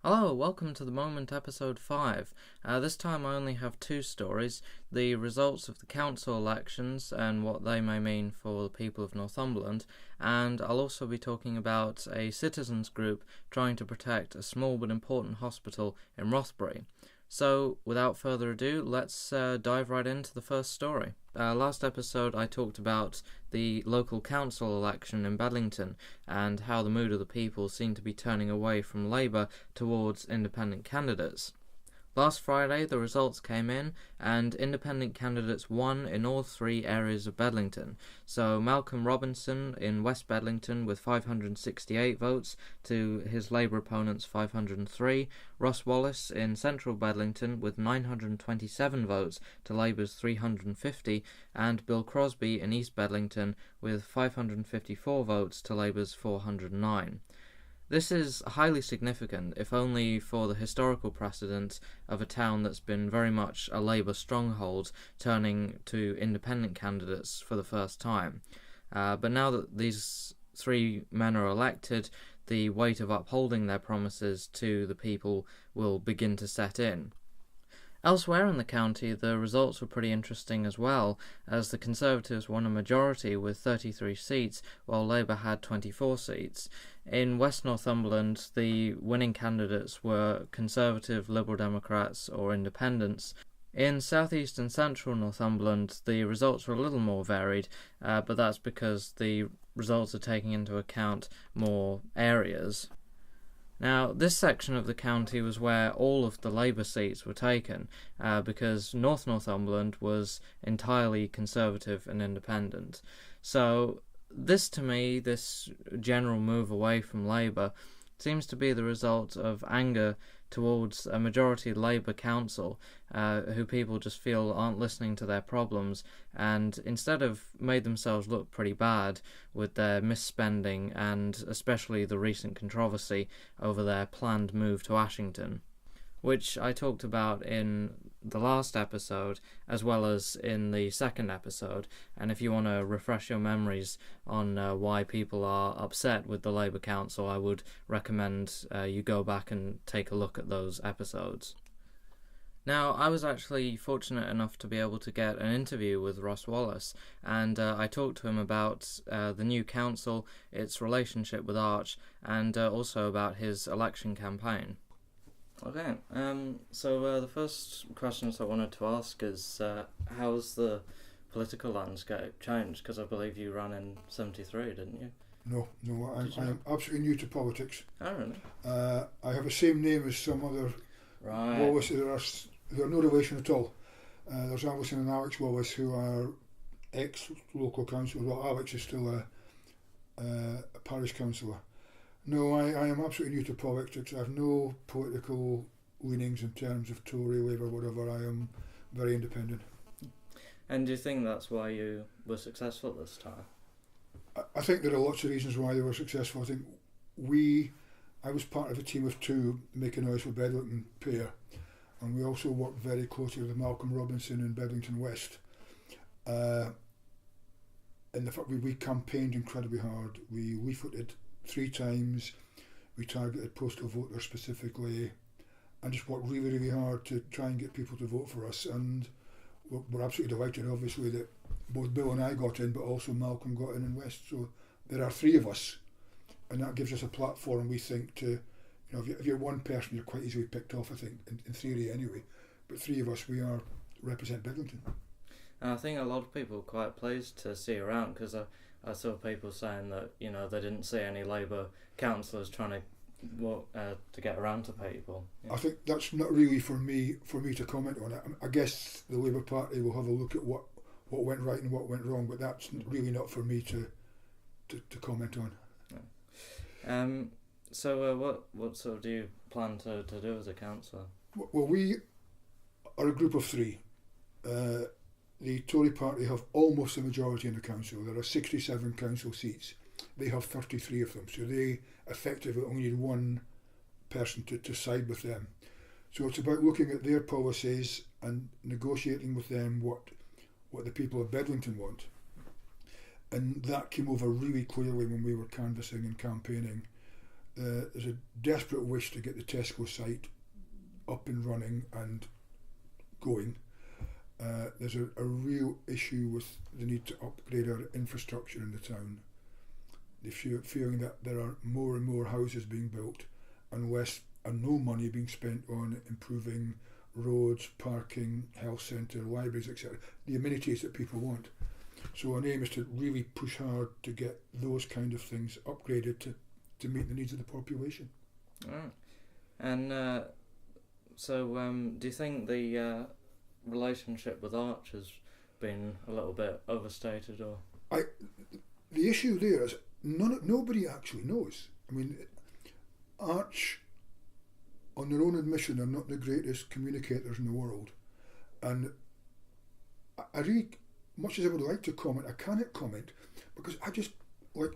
Hello, welcome to The Moment, episode 5. This time I only have two stories, the results of the council elections and what they may mean for the people of Northumberland, and I'll also be talking about a citizens group trying to protect a small but important hospital in Rothbury. So, without further ado, let's dive right into the first story. Last episode I talked about the local council election in Bedlington and how the mood of the people seemed to be turning away from Labour towards independent candidates. Last Friday the results came in and independent candidates won in all three areas of Bedlington. So Malcolm Robinson in West Bedlington with 568 votes to his Labour opponent's 503, Ross Wallace in Central Bedlington with 927 votes to Labour's 350, and Bill Crosby in East Bedlington with 554 votes to Labour's 409. This is highly significant, if only for the historical precedent of a town that's been very much a Labour stronghold turning to independent candidates for the first time. But now that these three men are elected, the weight of upholding their promises to the people will begin to set in. Elsewhere in the county, the results were pretty interesting as well, as the Conservatives won a majority with 33 seats, while Labour had 24 seats. In West Northumberland, the winning candidates were Conservative, Liberal Democrats or Independents. In South East and Central Northumberland, the results were a little more varied, but that's because the results are taking into account more areas. Now, this section of the county was where all of the Labour seats were taken, because North Northumberland was entirely Conservative and Independent. So, this to me, this general move away from Labour, seems to be the result of anger towards a majority Labour council, who people just feel aren't listening to their problems, and instead have made themselves look pretty bad with their misspending and especially the recent controversy over their planned move to Ashington, which I talked about in the last episode as well as in the second episode. And if you want to refresh your memories on why people are upset with the Labour Council, I would recommend you go back and take a look at those episodes. Now, I was actually fortunate enough to be able to get an interview with Ross Wallace, and I talked to him about the new council, its relationship with Arch, and also about his election campaign. Okay, so the first questions I wanted to ask is, how's the political landscape changed? Because I believe you ran in 73, didn't you? No, I'm absolutely new to politics. Oh, really? I have the same name as some other Wallace. There are no relation at all. There's Alison and Alex Wallace, who are ex-local councillors. Well, Alex is still a parish councillor. No, I am absolutely new to politics. I have no political leanings in terms of Tory, Labour, whatever. I am very independent. And do you think that's why you were successful this time? I think there are lots of reasons why they were successful. I think I was part of a team of two making noise for Bedlington Pair, and we also worked very closely with Malcolm Robinson in Bedlington West. And the fact we campaigned incredibly hard. We leafleted 3 times, we targeted postal voters specifically, and just worked really, really hard to try and get people to vote for us. And we're absolutely delighted, obviously, that both Bill and I got in, but also Malcolm got in West. So there are 3 of us, and that gives us a platform, we think, to, if you're one person, you're quite easily picked off, I think, in theory anyway. But 3 of us, we represent Bedlington. And I think a lot of people were quite pleased to see you around, because I saw people saying that they didn't see any Labour councillors trying to get around to people. I think that's not really for me to comment on it. I guess the Labour Party will have a look at what went right and what went wrong, but that's really not for me to comment on. Yeah. So what sort of do you plan to do as a councillor? Well, we are a group of 3. The Tory party have almost a majority in the council. There are 67 council seats. They have 33 of them, so they effectively only need one person to side with them. So it's about looking at their policies and negotiating with them what the people of Bedlington want. And that came over really clearly when we were canvassing and campaigning, there's a desperate wish to get the Tesco site up and running and going. There's a real issue with the need to upgrade our infrastructure in the town. The feeling that there are more and more houses being built and less and no money being spent on improving roads, parking, health centre, libraries, etc. The amenities that people want. So our aim is to really push hard to get those kind of things upgraded to meet the needs of the population. Right. And do you think the relationship with Arch has been a little bit overstated, or? The issue there is nobody actually knows. I mean, Arch, on their own admission, are not the greatest communicators in the world, and I really, much as I would like to comment, I cannot comment because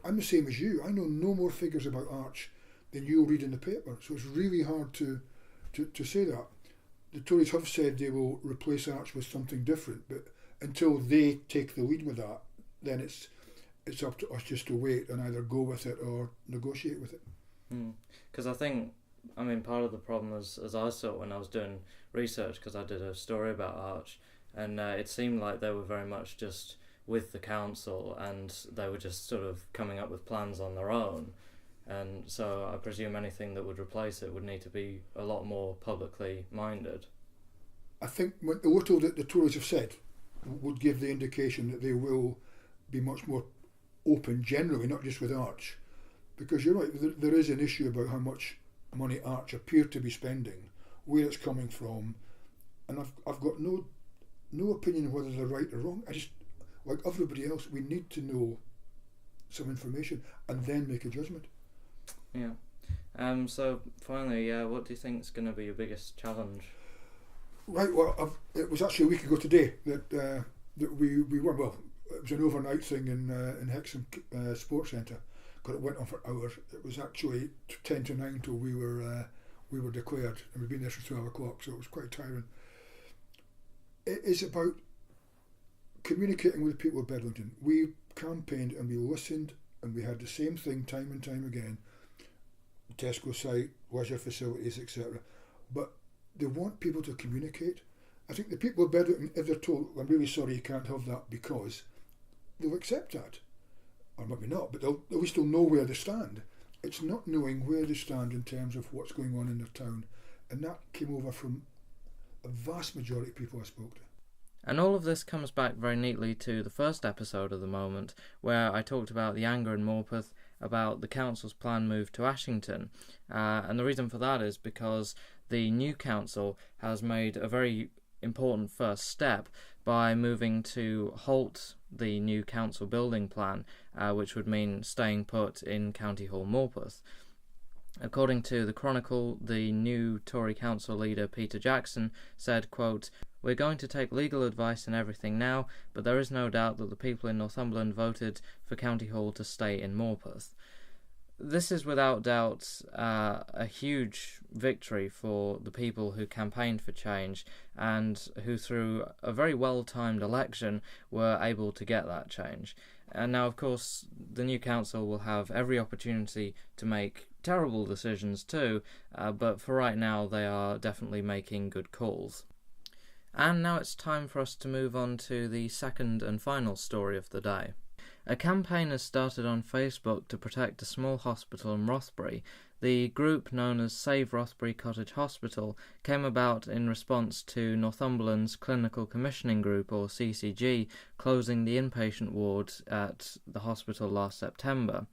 I'm the same as you. I know no more figures about Arch than you'll read in the paper, so it's really hard to say that. The Tories have said they will replace Arch with something different, but until they take the lead with that, then it's up to us just to wait and either go with it or negotiate with it. Because I think, part of the problem as I saw it when I was doing research, because I did a story about Arch, and it seemed like they were very much just with the council and they were just sort of coming up with plans on their own. And so I presume anything that would replace it would need to be a lot more publicly minded. I think the little that the Tories have said would give the indication that they will be much more open generally, not just with Arch. Because you're right, there is an issue about how much money Arch appear to be spending, where it's coming from, and I've got no opinion whether they're right or wrong. I just, like everybody else, we need to know some information and then make a judgment. Yeah. So finally, what do you think is going to be your biggest challenge? Right. Well, it was actually a week ago today that we were. Well, it was an overnight thing in Hexham Sports Centre. Because it went on for hours. It was actually 10 to 9 till we were declared, and we'd been there since 12 o'clock. So it was quite tiring. It is about communicating with the people of Bedlington. We campaigned and we listened, and we had the same thing time and time again. Tesco site, leisure facilities, etc. But they want people to communicate. I think the people of Bedlington, if they're told, I'm really sorry you can't have that because, they'll accept that. Or maybe not, but they'll at least know where they stand. It's not knowing where they stand in terms of what's going on in their town. And that came over from a vast majority of people I spoke to. And all of this comes back very neatly to the first episode of The Moment, where I talked about the anger in Morpeth, about the council's planned move to Ashington. And the reason for that is because the new council has made a very important first step by moving to halt the new council building plan, which would mean staying put in County Hall Morpeth. According to the Chronicle, the new Tory council leader Peter Jackson said, quote, "We're going to take legal advice and everything now, but there is no doubt that the people in Northumberland voted for County Hall to stay in Morpeth." This is without doubt a huge victory for the people who campaigned for change and who, through a very well-timed election, were able to get that change. And now, of course, the new council will have every opportunity to make terrible decisions too, but for right now they are definitely making good calls. And now it's time for us to move on to the second and final story of the day. A campaign has started on Facebook to protect a small hospital in Rothbury. The group, known as Save Rothbury Cottage Hospital, came about in response to Northumberland's Clinical Commissioning Group, or CCG, closing the inpatient ward at the hospital last September.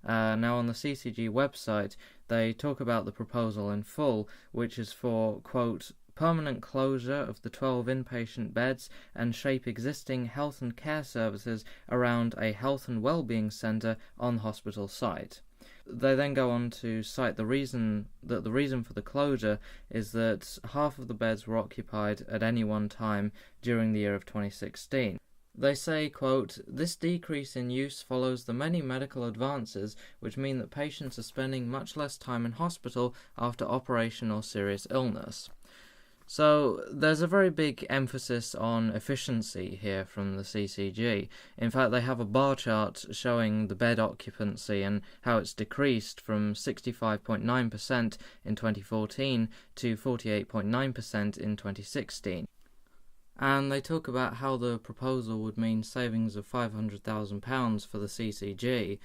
Now, on the CCG website, they talk about the proposal in full, which is for, quote, permanent closure of the 12 inpatient beds and shape existing health and care services around a health and well-being centre on the hospital site. They then go on to cite the reason for the closure is that half of the beds were occupied at any one time during the year of 2016. They say, quote, "This decrease in use follows the many medical advances which mean that patients are spending much less time in hospital after operation or serious illness." So there's a very big emphasis on efficiency here from the CCG. In fact, they have a bar chart showing the bed occupancy and how it's decreased from 65.9% in 2014 to 48.9% in 2016. And they talk about how the proposal would mean savings of £500,000 for the CCG.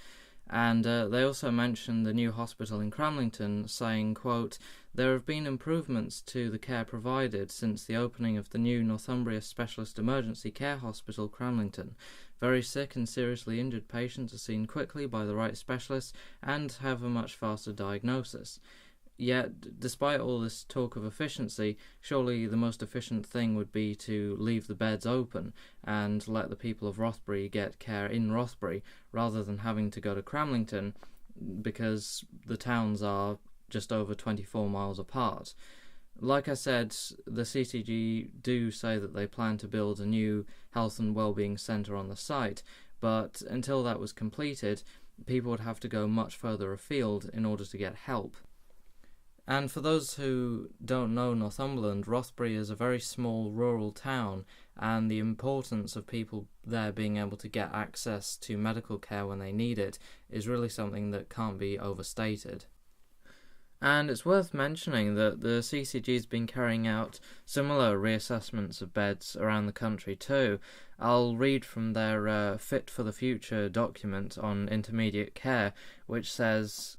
And they also mentioned the new hospital in Cramlington, saying, quote, "There have been improvements to the care provided since the opening of the new Northumbria Specialist Emergency Care Hospital, Cramlington. Very sick and seriously injured patients are seen quickly by the right specialists and have a much faster diagnosis. Yet, despite all this talk of efficiency, surely the most efficient thing would be to leave the beds open and let the people of Rothbury get care in Rothbury, rather than having to go to Cramlington, because the towns are just over 24 miles apart." Like I said, the CCG do say that they plan to build a new health and wellbeing centre on the site, but until that was completed, people would have to go much further afield in order to get help. And for those who don't know Northumberland, Rothbury is a very small rural town, and the importance of people there being able to get access to medical care when they need it is really something that can't be overstated. And it's worth mentioning that the CCG has been carrying out similar reassessments of beds around the country too. I'll read from their Fit for the Future document on intermediate care, which says,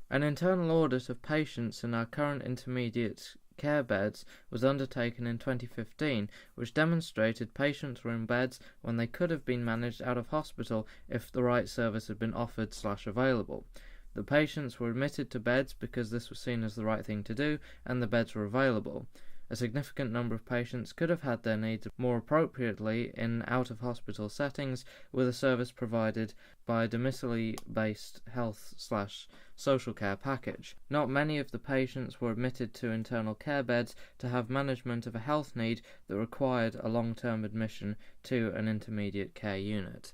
"An internal audit of patients in our current intermediate care beds was undertaken in 2015, which demonstrated patients were in beds when they could have been managed out of hospital if the right service had been offered/available. The patients were admitted to beds because this was seen as the right thing to do, and the beds were available. A significant number of patients could have had their needs more appropriately in out-of-hospital settings with a service provided by a domiciliary-based health/social care package. Not many of the patients were admitted to internal care beds to have management of a health need that required a long-term admission to an intermediate care unit."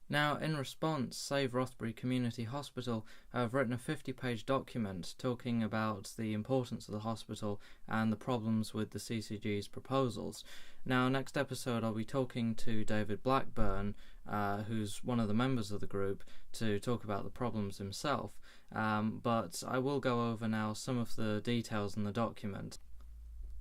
Now, in response, Save Rothbury Community Hospital have written a 50-page document talking about the importance of the hospital and the problems with the CCG's proposals. Now, next episode I'll be talking to David Blackburn, who's one of the members of the group, to talk about the problems himself, but I will go over now some of the details in the document.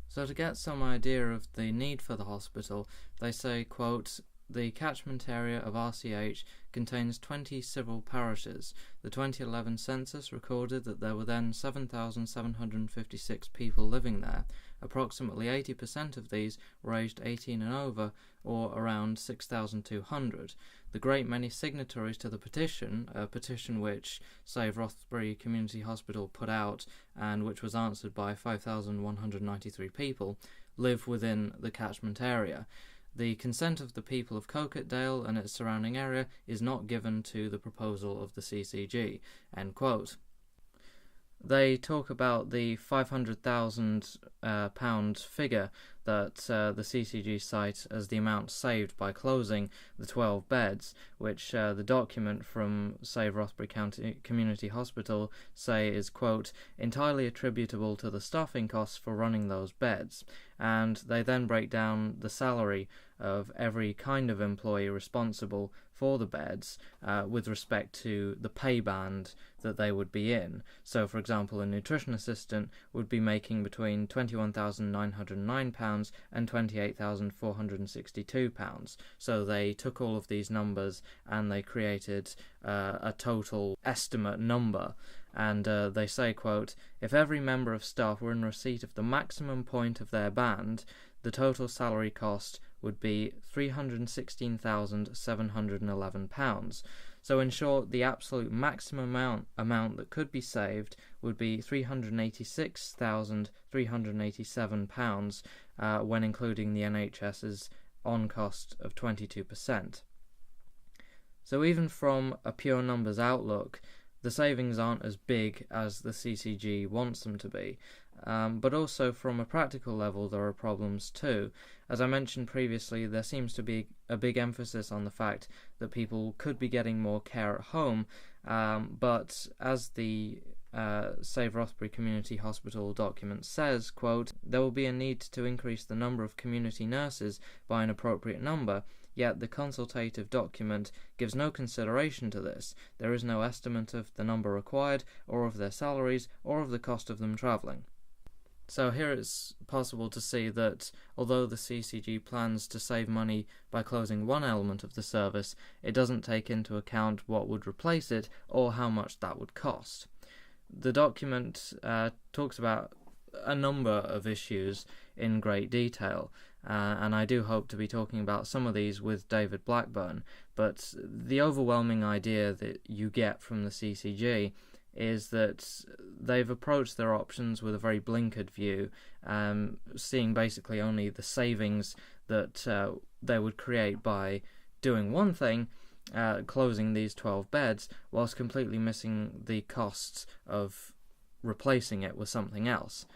So to get some idea of the need for the hospital, they say, quote, "The catchment area of RCH contains 20 civil parishes. The 2011 census recorded that there were then 7,756 people living there. Approximately 80% of these were aged 18 and over, or around 6,200. The great many signatories to the petition, a petition which Save Rothbury Community Hospital put out and which was answered by 5,193 people, live within the catchment area. The consent of the people of Coquetdale and its surrounding area is not given to the proposal of the CCG." End quote. They talk about the £500,000 figure that the CCG cite as the amount saved by closing the 12 beds, which the document from Save Rothbury Community Hospital say is, quote, "entirely attributable to the staffing costs for running those beds." And they then break down the salary of every kind of employee responsible for the beds with respect to the pay band that they would be in. So, for example, a nutrition assistant would be making between £21,909 and £28,462. So they took all of these numbers and they created a total estimate number. And they say, quote, "If every member of staff were in receipt of the maximum point of their band, the total salary cost would be £316,711. So in short, the absolute maximum amount that could be saved would be £386,387 when including the NHS's on cost of 22%. So even from a pure numbers outlook, the savings aren't as big as the CCG wants them to be. But also from a practical level there are problems too. As I mentioned previously, there seems to be a big emphasis on the fact that people could be getting more care at home, but as the Save Rothbury Community Hospital document says, quote, "There will be a need to increase the number of community nurses by an appropriate number, yet the consultative document gives no consideration to this. There is no estimate of the number required, or of their salaries, or of the cost of them travelling." So here it's possible to see that although the CCG plans to save money by closing one element of the service, it doesn't take into account what would replace it or how much that would cost. The document talks about a number of issues in great detail, and I do hope to be talking about some of these with David Blackburn, but the overwhelming idea that you get from the CCG is that they've approached their options with a very blinkered view, seeing basically only the savings that they would create by doing one thing, closing these 12 beds, whilst completely missing the costs of replacing it with something else.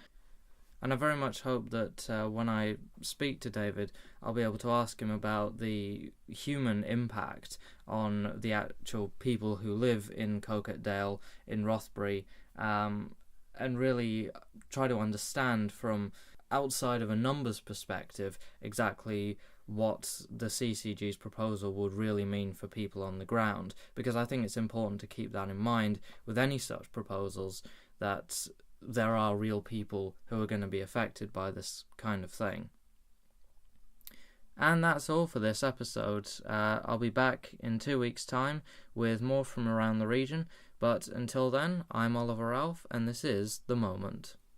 And I very much hope that when I speak to David, I'll be able to ask him about the human impact on the actual people who live in Coquetdale, in Rothbury, and really try to understand from outside of a numbers perspective exactly what the CCG's proposal would really mean for people on the ground, because I think it's important to keep that in mind with any such proposals, that there are real people who are going to be affected by this kind of thing. And that's all for this episode. I'll be back in 2 weeks' time with more from around the region, but until then, I'm Oliver Alf, and this is The Moment.